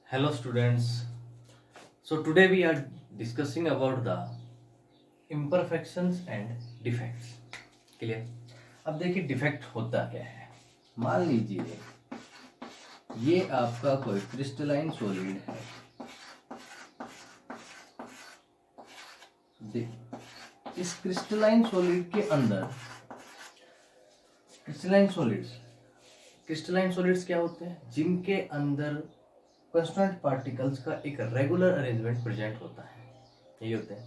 Hello students. So today we are discussing about the imperfections and defects. Clear? अब देखिए defect होता क्या है। मान लीजिए ये आपका कोई क्रिस्टलाइन सॉलिड है। इस क्रिस्टलाइन सॉलिड के अंदर क्रिस्टलाइन सॉलिड्स क्या होते हैं? जिनके अंदर कांस्टेंट पार्टिकल्स का एक रेगुलर अरेंजमेंट प्रेजेंट होता है। यही होते हैं।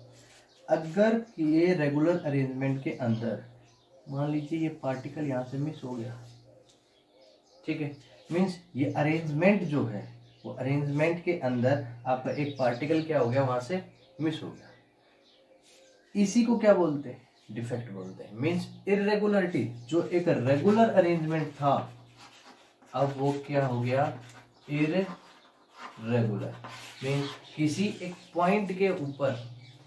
अगर ये रेगुलर अरेंजमेंट के अंदर मान लीजिए ये पार्टिकल यहाँ से मिस हो गया, ठीक है, मीन्स ये अरेंजमेंट जो है वो अरेंजमेंट के अंदर आपका एक पार्टिकल क्या हो गया, वहां से मिस हो गया। इसी को क्या बोलते हैं? डिफेक्ट बोलते हैं। मीन्स इरेगुलरिटी, जो एक रेगुलर अरेंजमेंट था अब वो क्या हो गया? इरेगुलर। मीन्स किसी एक पॉइंट के ऊपर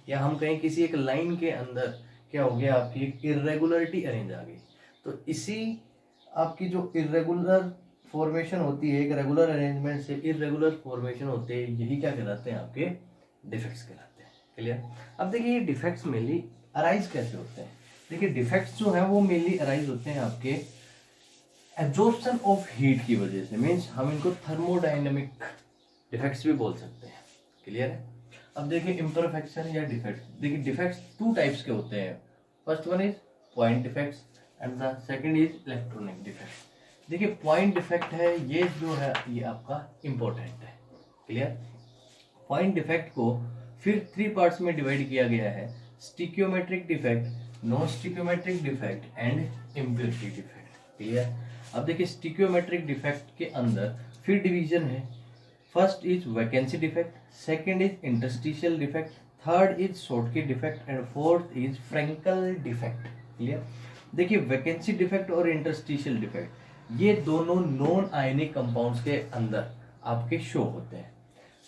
या हम कहें किसी एक लाइन के अंदर क्या हो गया, आपकी एक इरेगुलरिटी अरेंज आ गई। तो इसी आपकी जो इरेगुलर फॉर्मेशन होती है, एक रेगुलर अरेंजमेंट से इरेगुलर फॉर्मेशन होते हैं, यही क्या कहलाते हैं? आपके डिफेक्ट्स कहलाते हैं। क्लियर? अब देखिए ये डिफेक्ट्स मेनली अराइज कैसे होते हैं। देखिए डिफेक्ट्स जो है वो मेनली अराइज होते हैं आपके एब्जॉर्प्शन ऑफ हीट की वजह से। मीन्स हम इनको थर्मोडायनेमिक डिफेक्ट्स भी बोल सकते हैं। क्लियर है? अब देखिए इम्परफेक्शन या डिफेक्ट, देखिए डिफेक्ट्स टू टाइप्स के होते हैं। First one is point defects and the second is electronic defect. देखिए पॉइंट डिफेक्ट है, ये जो है ये आपका इंपॉर्टेंट है। क्लियर? पॉइंट डिफेक्ट को फिर 3 पार्ट्स में डिवाइड किया गया है: stoichiometric defect, non stoichiometric defect and impurity defect. Clear? अब देखिए स्टिक्योमेट्रिक डिफेक्ट के अंदर फिर डिवीजन है। First is vacancy defect, second is interstitial defect, third is Schottky defect and fourth is Frenkel defect. Clear? देखिए वैकेंसी डिफेक्ट और interstitial defect ये दोनों नॉन आयनिक कंपाउंड्स के अंदर आपके शो होते हैं,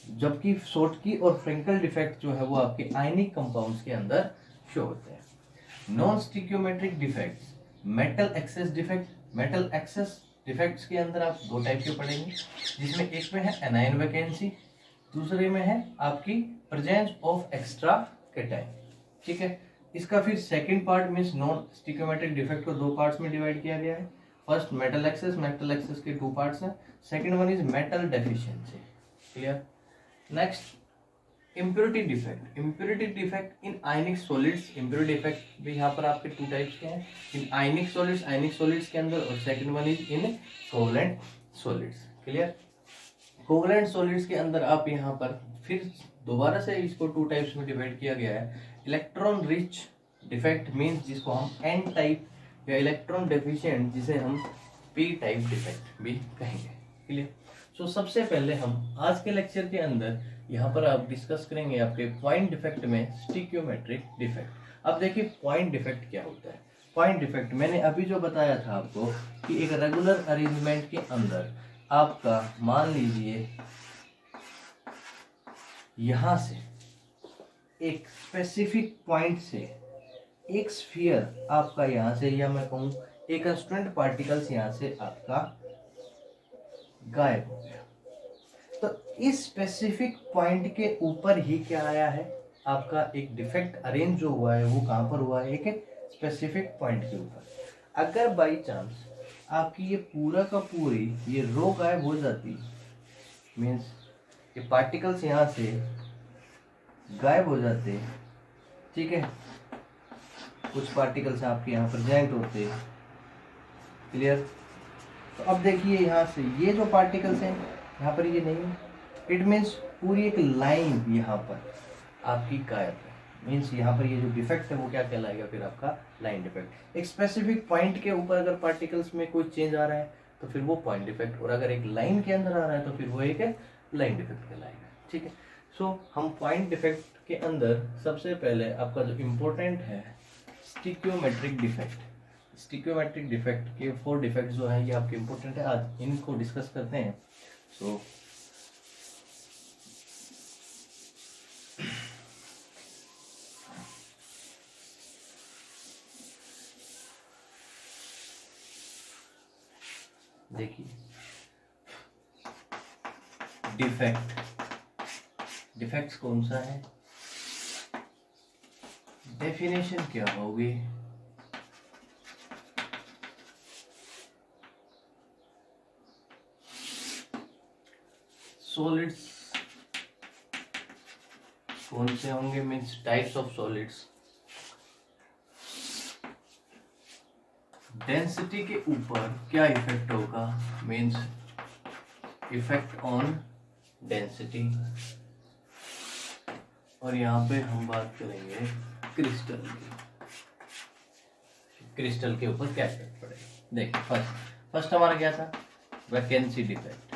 जबकि शॉर्टकी और फ्रैंकल डिफेक्ट जो है वो आपके आयनिक कंपाउंड्स के अंदर शो होते हैं। Non stoichiometric defects, metal excess defect. Metal excess defects के अंदर आप 2 टाइप के पढ़ेंगे, जिसमें एक में है एनायन वैकेंसी, दूसरे में है आपकी प्रेजेंस ऑफ एक्स्ट्रा कैटायन। ठीक है? इसका फिर second part means non stoichiometric defect को 2 पार्ट्स में डिवाइड किया गया है। फर्स्ट मेटल एक्सेस के 2 पार्ट्स हैं। Second one is metal deficiency. Clear? Next impurity defect. Impurity defect in ionic solids. Impurity defect भी यहाँ पर आपके 2 टाइप्स के हैं, इन आयनिक सॉलिड्स के अंदर, और second one is in covalent solids. Clear? Covalent solids के अंदर आप यहाँ पर फिर दोबारा से इसको 2 टाइप्स में डिवाइड किया गया है। इलेक्ट्रॉन रिच डिफेक्ट मीन्स जिसको हम एन टाइप, या इलेक्ट्रॉन डेफिशिएंट जिसे हम पी टाइप डिफेक्ट भी कहेंगे। क्लियर? सो सबसे पहले हम आज के लेक्चर के अंदर यहाँ पर आप डिस्कस करेंगे आपके पॉइंट डिफेक्ट में स्टिक्योमेट्रिक डिफेक्ट। अब देखिए पॉइंट डिफेक्ट क्या होता है। पॉइंट डिफेक्ट मैंने अभी जो बताया था आपको कि एक रेगुलर अरेंजमेंट के अंदर आपका मान लीजिए यहां से एक स्पेसिफिक पॉइंट से एक स्फीयर आपका यहां से, या मैं कहूं एक कांस्टेंट पार्टिकल्स यहां से आपका गायब हो गया। तो इस स्पेसिफिक पॉइंट के ऊपर ही क्या आया है, आपका एक डिफेक्ट अरेंज जो हुआ है वो कहां पर हुआ है? एक स्पेसिफिक पॉइंट के ऊपर। अगर बाई चांस आपकी ये पूरा का पूरी ये रो गायब हो जाती, मीन्स ये पार्टिकल्स यहां से गायब हो जाते, ठीक है, कुछ पार्टिकल्स आपके यहाँ प्रेजेंट होते। क्लियर? तो अब देखिए यहाँ से ये जो पार्टिकल्स हैं यहाँ पर ये नहीं है, इट मीन्स पूरी एक लाइन यहाँ पर आपकी गायब है। मीन्स यहाँ पर ये जो डिफेक्ट है वो क्या कहलाएगा? फिर आपका लाइन डिफेक्ट। एक स्पेसिफिक पॉइंट के ऊपर अगर पार्टिकल्स में कोई चेंज आ रहा है तो फिर वो पॉइंट डिफेक्ट, और अगर एक लाइन के अंदर आ रहा है तो फिर वो एक लाइन डिफेक्ट कहलाएगा। ठीक है? सो हम पॉइंट डिफेक्ट के अंदर सबसे पहले आपका जो इम्पोर्टेंट है स्टिक्योमेट्रिक डिफेक्ट। स्टिक्योमेट्रिक डिफेक्ट के 4 डिफेक्ट जो है ये आपके इम्पोर्टेंट है, आज इनको डिस्कस करते हैं। सो देखिए डिफेक्ट, डिफेक्ट्स कौन सा है, डेफिनेशन क्या होगी, सॉलिड्स कौन से होंगे, means types of solids, density के ऊपर क्या इफेक्ट होगा, मीन्स इफेक्ट ऑन डेंसिटी, और यहाँ पे हम बात करेंगे क्रिस्टल की, क्रिस्टल के ऊपर क्या इफेक्ट पड़ेगा। देखिए फर्स्ट हमारा क्या था, वैकेंसी डिफेक्ट।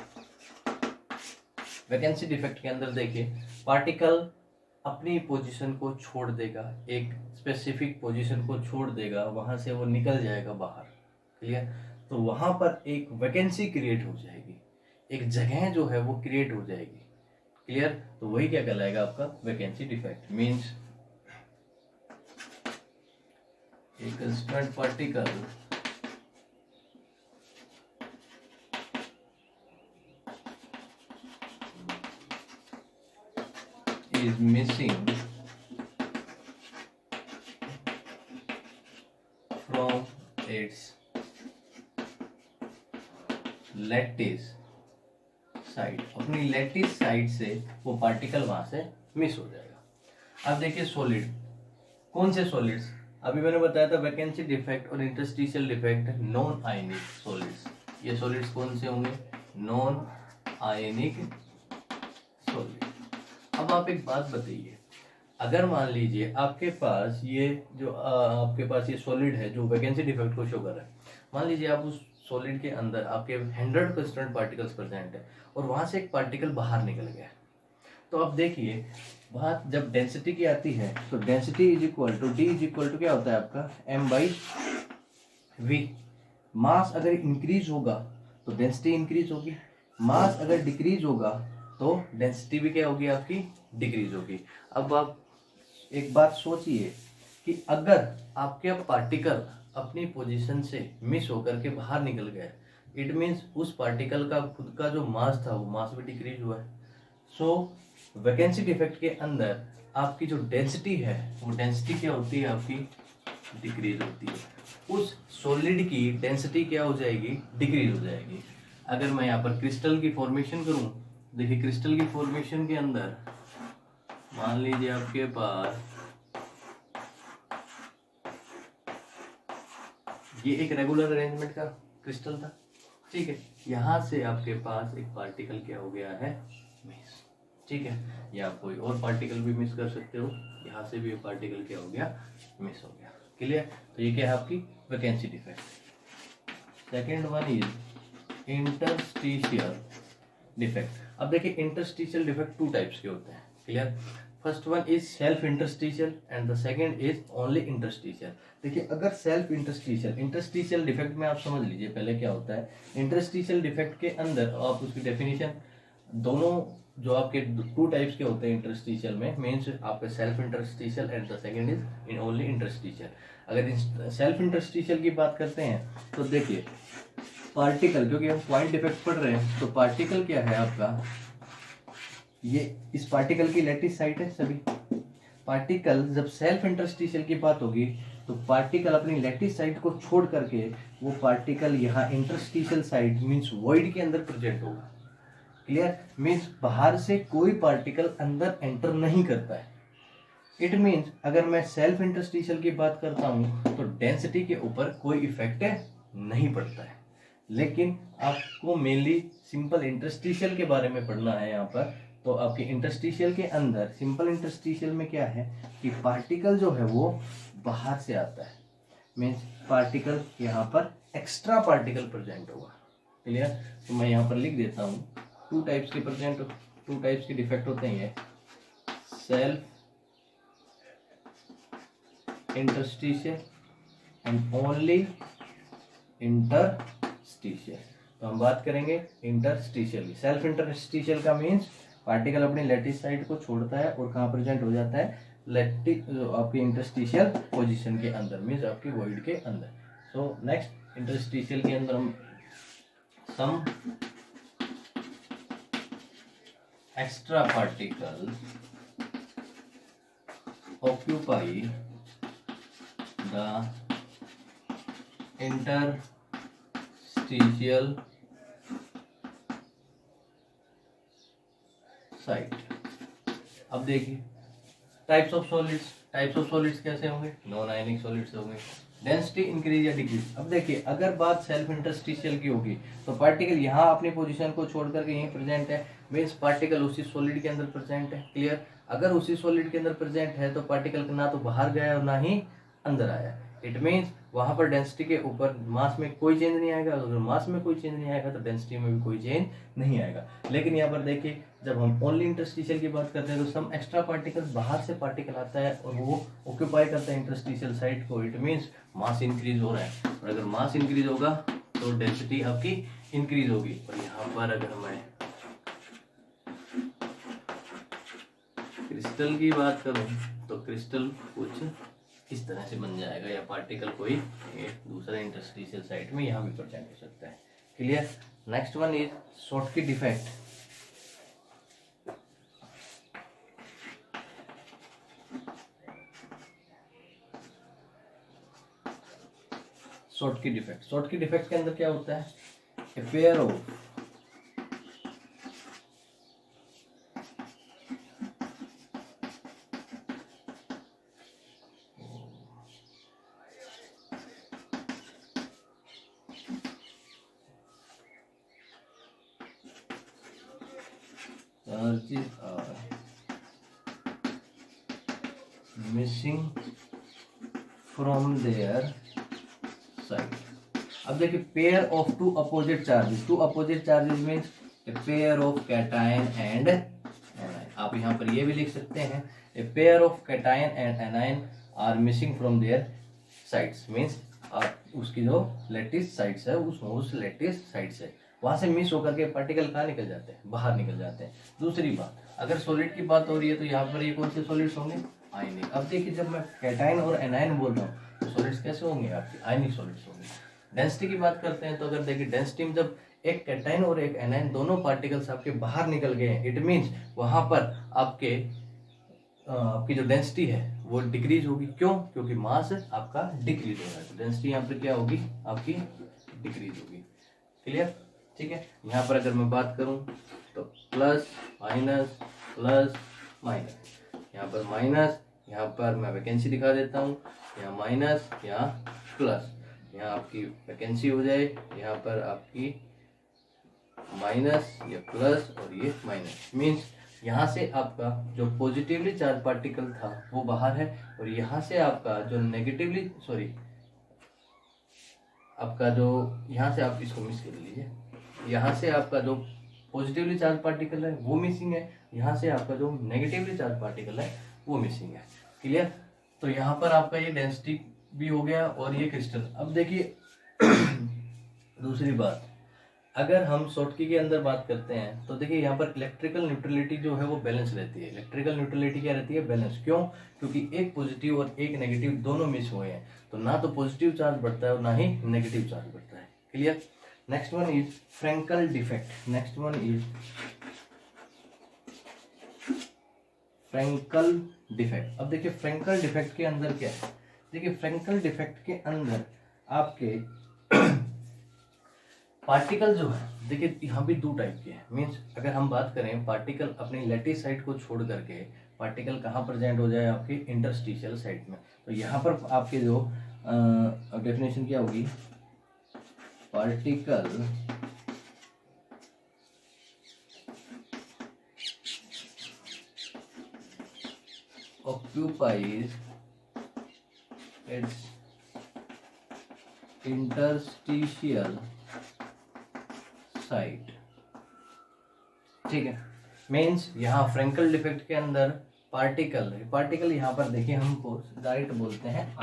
वैकेंसी डिफेक्ट के अंदर देखिए पार्टिकल अपनी पोजीशन को छोड़ देगा, एक स्पेसिफिक पोजीशन को छोड़ देगा, वहां से वो निकल जाएगा बाहर, क्लियर। तो वहां पर एक वैकेंसी क्रिएट हो जाएगी, एक जगह जो है वो क्रिएट हो जाएगी, क्लियर। तो वही क्या कहलाएगा आपका vacancy defect. Means a constant particle is missing from its lattice side, अपनी लैटिस साइड से वो पार्टिकल वहां से मिस हो जाएगा। अब देखिए सॉलिड, कौन से सॉलिड्स, अभी मैंने बताया था वैकेंसी डिफेक्ट और interstitial defect, non ionic solids. ये सॉलिड्स कौन से होंगे, नॉन आयनिक सॉलिड। अब आप एक बात बताइए, अगर मान लीजिए आपके पास ये जो आपके पास ये सॉलिड है जो वैकेंसी डिफेक्ट को शो कर रहा है, मान लीजिए आप उस सॉलिड के अंदर आपके 100 कांस्टेंट पार्टिकल्स प्रेजेंट है और वहां से एक पार्टिकल बाहर निकल गया, तो अब देखिए बात जब डेंसिटी की आती है तो density is equal to D is equal to क्या होता है आपका m बाई वी। मास अगर इंक्रीज होगा तो डेंसिटी इंक्रीज होगी, मास अगर डिक्रीज होगा तो डेंसिटी भी क्या होगी आपकी, डिक्रीज होगी। अब आप एक बात सोचिए कि अगर आपके पार्टिकल अपनी पोजीशन से मिस होकर के बाहर निकल गया, इट मीन्स उस पार्टिकल का खुद का जो मास था वो मास भी डिक्रीज हुआ है। सो वैकेंसी डिफेक्ट के अंदर आपकी जो डेंसिटी है वो डेंसिटी क्या होती है आपकी, डिक्रीज होती है। उस सॉलिड की डेंसिटी क्या हो जाएगी, डिक्रीज हो जाएगी। अगर मैं यहाँ पर क्रिस्टल की फॉर्मेशन करूं, देखिए क्रिस्टल की फॉर्मेशन के अंदर मान लीजिए आपके पास ये एक रेगुलर अरेंजमेंट का क्रिस्टल था, ठीक है। यहाँ से आपके पास एक पार्टिकल क्या हो गया है, मिस, ठीक है। या कोई और पार्टिकल भी मिस कर सकते हो, यहाँ से भी पार्टिकल क्या हो गया, मिस हो गया, क्लियर। तो ये क्या है आपकी vacancy defect. Second one is interstitial defect. अब देखिए इंटरस्टिशियल डिफेक्ट टू टाइप्स के होते हैं, clear. First one is self interstitial and the second is only interstitial. देखिए अगर सेल्फ इंटरस्टिशियल डिफेक्ट में आप समझ लीजिए पहले क्या होता है। इंटरस्टिशियल डिफेक्ट के अंदर आप उसकी डेफिनेशन, दोनों जो आपके टू टाइप्स के होते हैं इंटरस्टिशियल में, मीन्स आपके self interstitial and the second is in only interstitial. अगर सेल्फ इंटरस्टिशियल की बात करते हैं तो देखिए पार्टिकल, क्योंकि हम पॉइंट डिफेक्ट पढ़ रहे हैं, तो पार्टिकल क्या है आपका, ये इस पार्टिकल की लैटिस साइड है। सभी पार्टिकल जब सेल्फ इंटरस्टिशियल की बात होगी तो पार्टिकल अपनी लैटिस साइड को छोड़ करके वो पार्टिकल यहाँ इंटरस्टिशियल साइड मीन्स वॉइड के अंदर प्रेजेंट होगा, क्लियर। मीन्स बाहर से कोई पार्टिकल अंदर एंटर नहीं करता है। इट मीन्स अगर मैं सेल्फ इंटरस्टिशियल की बात करता हूँ तो डेंसिटी के ऊपर कोई इफेक्ट नहीं पड़ता है, लेकिन आपको मेनली सिंपल इंटरस्टिशियल के बारे में पढ़ना है यहाँ पर। तो आपके इंटरस्टिशियल के अंदर सिंपल इंटरस्टिशियल में क्या है कि पार्टिकल जो है वो बाहर से आता है, मीन्स पार्टिकल यहाँ पर एक्स्ट्रा पार्टिकल प्रेजेंट होगा, क्लियर। तो मैं यहाँ पर लिख देता हूँ टू टाइप्स के डिफेक्ट होते हैं, self interstitial and only interstitial. तो हम बात करेंगे इंटरस्टिशियल की। सेल्फ इंटरस्टिशियल का मीन्स पार्टिकल अपनी लैटिस साइड को छोड़ता है और कहाँ प्रेजेंट हो जाता है, लैटिस आपकी इंटरस्टिशियल पोजीशन के अंदर, मीन्स आपकी वॉइड के अंदर। सो नेक्स्ट इंटरस्टिशियल के अंदर हम सम extra particles occupy the interstitial site। अब देखिए टाइप्स ऑफ सॉलिड्स कैसे होंगे, नॉन आयनिक सॉलिड्स होंगे। डेंसिटी इंक्रीज या डिक्रीज, अब देखिए अगर बात सेल्फ इंटरस्टिशियल की होगी तो पार्टिकल यहाँ अपनी पोजीशन को छोड़ करके यहीं प्रेजेंट है, मीन्स पार्टिकल उसी सॉलिड के अंदर प्रेजेंट है। क्लियर, अगर उसी सॉलिड के अंदर प्रेजेंट है तो पार्टिकल ना तो बाहर गया और ना ही अंदर आया। इट मीन्स वहां पर डेंसिटी के ऊपर मास में कोई चेंज नहीं आएगा, अगर मास में कोई चेंज नहीं आएगा तो डेंसिटी में भी कोई चेंज नहीं आएगा। लेकिन यहाँ पर देखिए जब हम ओनली इंटरस्टिशियल की बात करते हैं तो सम एक्स्ट्रा पार्टिकल, बाहर से पार्टिकल आता है और वो ऑक्यूपाई करता है इंटरस्टिशियल साइड को। इट मीन्स मास इंक्रीज हो रहा है, और अगर मास इंक्रीज होगा तो डेंसिटी आपकी इंक्रीज होगी। और यहाँ पर अगर मैं क्रिस्टल की बात करूं तो क्रिस्टल कुछ इस तरह से बन जाएगा, या पार्टिकल कोई एक दूसरे इंटरस्टिशियल साइड में यहाँ भी प्रेजेंट हो सकता है। Clear. Next one is Schottky defect. Schottky defect के अंदर क्या होता है, a pair of charges are missing from their side। अब देखिए pair of two opposite charges means a pair of cation and anion. आप यहाँ पर ये भी लिख सकते हैं a pair of cation and anion are missing from their sides, means उसकी जो लेटिस साइड्स है उस लेटिस साइड से वहां से मिस होकर के पार्टिकल कहाँ निकल जाते हैं, बाहर निकल जाते हैं। दूसरी बात, अगर सॉलिड की बात हो रही है तो यहाँ पर ये कौन से सॉलिड्स होंगे, आयनिक। अब देखिए जब मैं कैटायन और एनायन बोल रहा हूँ तो सॉलिड्स कैसे होंगे, आपके आयनिक सॉलिड्स होंगे। डेंसिटी की बात करते हैं तो अगर देखिए डेंसिटी में जब एक कैटायन और एक एनायन दोनों पार्टिकल्स आपके बाहर निकल गए हैं, इट मीन्स वहां पर आपकी जो डेंसिटी है वो डिक्रीज होगी। क्यों, क्योंकि मास आपका डिक्रीज हो रहा है, तो डेंसिटी यहाँ पर क्या होगी, आपकी डिक्रीज होगी। क्लियर, ठीक है। यहाँ पर अगर मैं बात करूं तो प्लस माइनस, यहाँ पर माइनस, यहाँ पर मैं वैकेंसी दिखा देता हूँ, यहाँ माइनस, यहाँ प्लस, यहाँ आपकी वैकेंसी हो जाए, यहाँ पर आपकी माइनस, ये प्लस और ये माइनस। मीन्स यहाँ से आपका जो पॉजिटिवली चार्ज पार्टिकल था वो बाहर है, और यहाँ से आपका जो नेगेटिवली आपका जो यहाँ से आप इसको मिस कर लीजिए, यहाँ से आपका जो पॉजिटिवली चार्ज पार्टिकल है वो मिसिंग है, यहाँ से आपका जो नेगेटिवली चार्ज पार्टिकल है वो मिसिंग है। क्लियर, तो यहाँ पर आपका ये डेंसिटी भी हो गया और ये क्रिस्टल। अब देखिए दूसरी बात, अगर हम शॉर्टकी के अंदर बात करते हैं तो देखिए यहाँ पर इलेक्ट्रिकल न्यूट्रलिटी जो है वो बैलेंस रहती है। इलेक्ट्रिकल न्यूट्रलिटी क्या रहती है, बैलेंस। क्यों, क्योंकि एक पॉजिटिव और एक नेगेटिव दोनों मिस हुए हैं, तो ना तो पॉजिटिव चार्ज बढ़ता है और ना ही नेगेटिव चार्ज बढ़ता है। Clear. Next one is Frenkel defect. Frenkel defect. अब देखिए फ्रैंकल डिफेक्ट के अंदर क्या है, देखिए फ्रैंकल डिफेक्ट के अंदर आपके पार्टिकल जो है, देखिए यहाँ भी दो टाइप के हैं। मीन्स अगर हम बात करें पार्टिकल अपनी लैटिस साइड को छोड़ करके पार्टिकल कहाँ प्रेजेंट हो जाए, आपके इंटरस्टिशियल साइड में, तो यहाँ पर आपके जो डेफिनेशन क्या होगी, particle occupies its interstitial site। ठीक है, मीन्स यहाँ फ्रैंकल डिफेक्ट के अंदर पार्टिकल यहाँ पर देखिए हमको डायरेक्ट बोलते हैं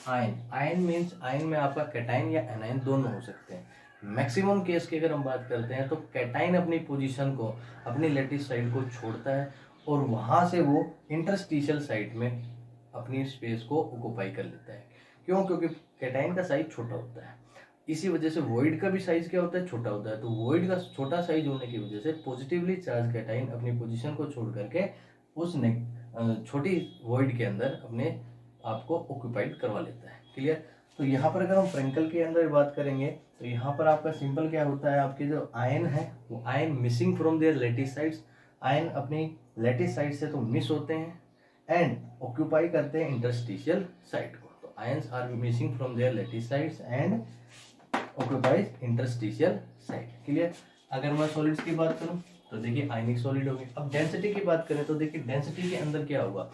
आयन मीन्स आयन में आपका कैटाइन या एनाइन दोनों हो सकते हैं। मैक्सिमम केस की अगर हम बात करते हैं तो कैटाइन अपनी पोजीशन को, अपनी लैटिस साइड को छोड़ता है और वहां से वो इंटरस्टिशियल साइड में अपनी स्पेस को ऑक्यूपाई कर लेता है। क्यों, क्योंकि कैटाइन का साइज छोटा होता है इसी वजह से वॉइड का भी साइज क्या होता है, छोटा होता है। तो वॉइड का छोटा साइज होने की वजह से पॉजिटिवली चार्ज कैटाइन अपनी पोजीशन को छोड़ करके उस छोटी वॉइड के अंदर अपने आप को ऑक्यूपाइड करवा लेता है। क्लियर। तो यहाँ पर अगर हम फ्रेंकल के अंदर बात करेंगे तो यहाँ पर आपका सिंपल क्या होता है, आपके जो आयन है वो ion missing from their lattice sides, ion अपनी लेटिस साइड से तो मिस होते हैं एंड ऑक्यूपाई करते हैं इंटरस्टिशियल साइड को। तो ions are missing from their lattice sides and occupies interstitial side. Clear. अगर मैं सॉलिड्स की बात करूं तो देखिए आयनिक सॉलिड होगी। अब डेंसिटी की बात करें तो देखिए डेंसिटी के अंदर क्या होगा,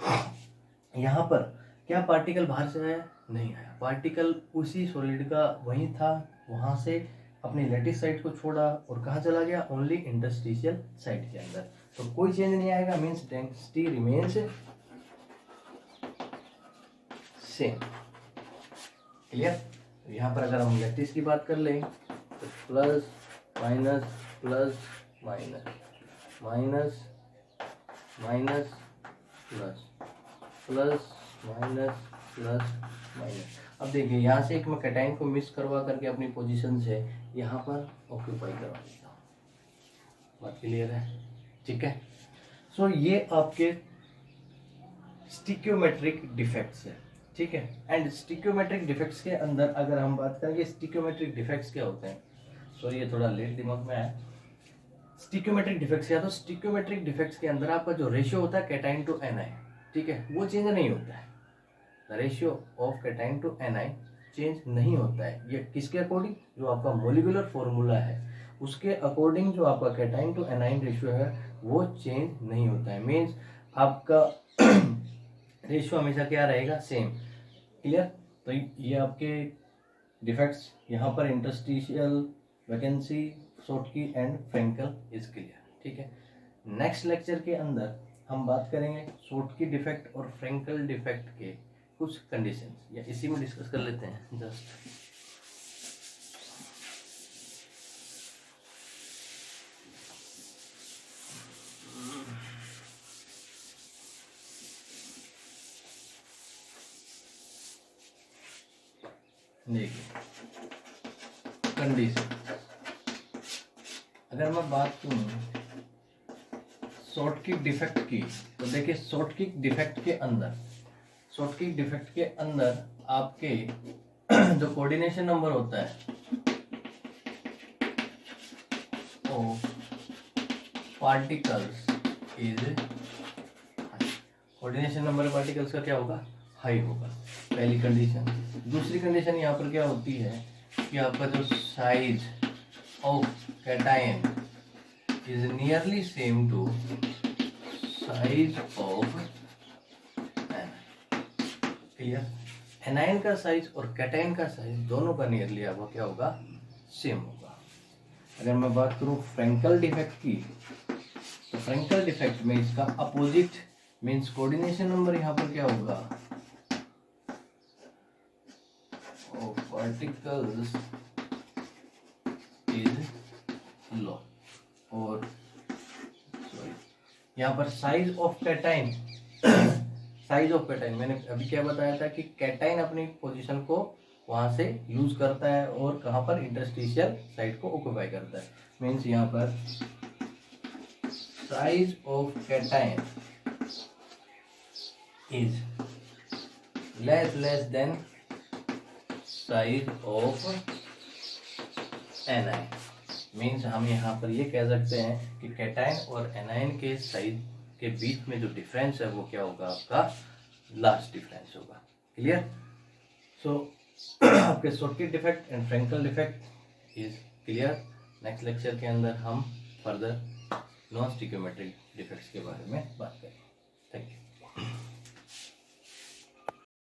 यहाँ पर क्या पार्टिकल बाहर से आया, नहीं आया, पार्टिकल उसी सॉलिड का वही था, वहां से अपनी लेटिस साइड को छोड़ा और कहाँ चला गया, ओनली इंटरस्टिशियल साइड के अंदर। तो कोई चेंज नहीं आएगा, means density remains same. Clear. यहाँ पर अगर हम लेटिस की बात कर लें तो plus minus plus minus minus minus plus plus minus plus minus. अब देखिए यहाँ से एक मैं कैटाइन को मिस करवा करके अपनी पोजीशन से यहाँ पर ऑक्यूपाई करवा देता हूँ। बात क्लियर है, ठीक है। सो ये आपके स्टिक्योमेट्रिक डिफेक्ट्स है, ठीक है। एंड स्टिक्योमेट्रिक डिफेक्ट्स के अंदर अगर हम बात करेंगे स्टिक्योमेट्रिक डिफेक्ट्स क्या होते हैं, सॉरी ये थोड़ा लेट दिमाग में आया। स्टिक्योमेट्रिक डिफेक्ट्स क्या, तो स्टिक्योमेट्रिक डिफेक्ट्स के अंदर आपका जो रेशियो होता है कैटाइन टू एनाइन, ठीक है, वो चेंज नहीं होता है। The ratio of cation to anion change नहीं होता है। ये किसके अकॉर्डिंग, जो आपका मोलिकुलर फॉर्मूला है उसके अकॉर्डिंग जो आपका कैटाइन टू एनाइन रेशियो है वो चेंज नहीं होता है। मीन्स आपका रेशियो हमेशा क्या रहेगा, सेम। क्लियर। तो ये आपके डिफेक्ट्स यहाँ पर interstitial vacancy, Schottky and Frenkel is clear, ठीक है। नेक्स्ट लेक्चर के अंदर हम बात करेंगे शॉर्टकी डिफेक्ट और फ्रेंकल डिफेक्ट के कुछ कंडीशंस, या इसी में डिस्कस कर लेते हैं जस्ट। देखिए कंडीशन, अगर मैं बात करूं शॉर्ट किक डिफेक्ट की तो देखिए शॉर्ट किक डिफेक्ट के अंदर, शॉर्ट किक डिफेक्ट के अंदर आपके जो कोऑर्डिनेशन नंबर होता है of particles is, coordination number particles का क्या होगा, हाई होगा, पहली कंडीशन। दूसरी कंडीशन यहाँ पर क्या होती है कि आपका जो size of cation is nearly same to size of anion. Clear. Anion का साइज और कैटायन का साइज दोनों का नियरली आपका क्या होगा, सेम होगा। अगर मैं बात करूं फ्रेंकल डिफेक्ट की तो फ्रेंकल डिफेक्ट में इसका अपोजिट मीन्स कोऑर्डिनेशन नंबर यहाँ पर क्या होगा, पार्टिकल्स इज लो, और सॉरी यहाँ पर size of cation, size of cation मैंने अभी क्या बताया था कि कैटाइन अपनी पोजीशन को वहां से यूज करता है और कहाँ पर, इंटरस्टिशियल साइड को ऑक्यूपाई करता है। मीन्स यहाँ पर size of cation is less than size of A9. Means हम यहाँ पर ये कह सकते हैं कि कैटाइन और एनाइन के साइज के बीच में जो डिफरेंस है वो क्या होगा, आपका लास्ट डिफरेंस होगा। क्लियर। सो आपके Schottky defect and Frenkel defect is clear. Next lecture के अंदर हम फर्दर नॉन स्टिक्योमेट्रिक डिफेक्ट्स के बारे में बात करेंगे। Thank you.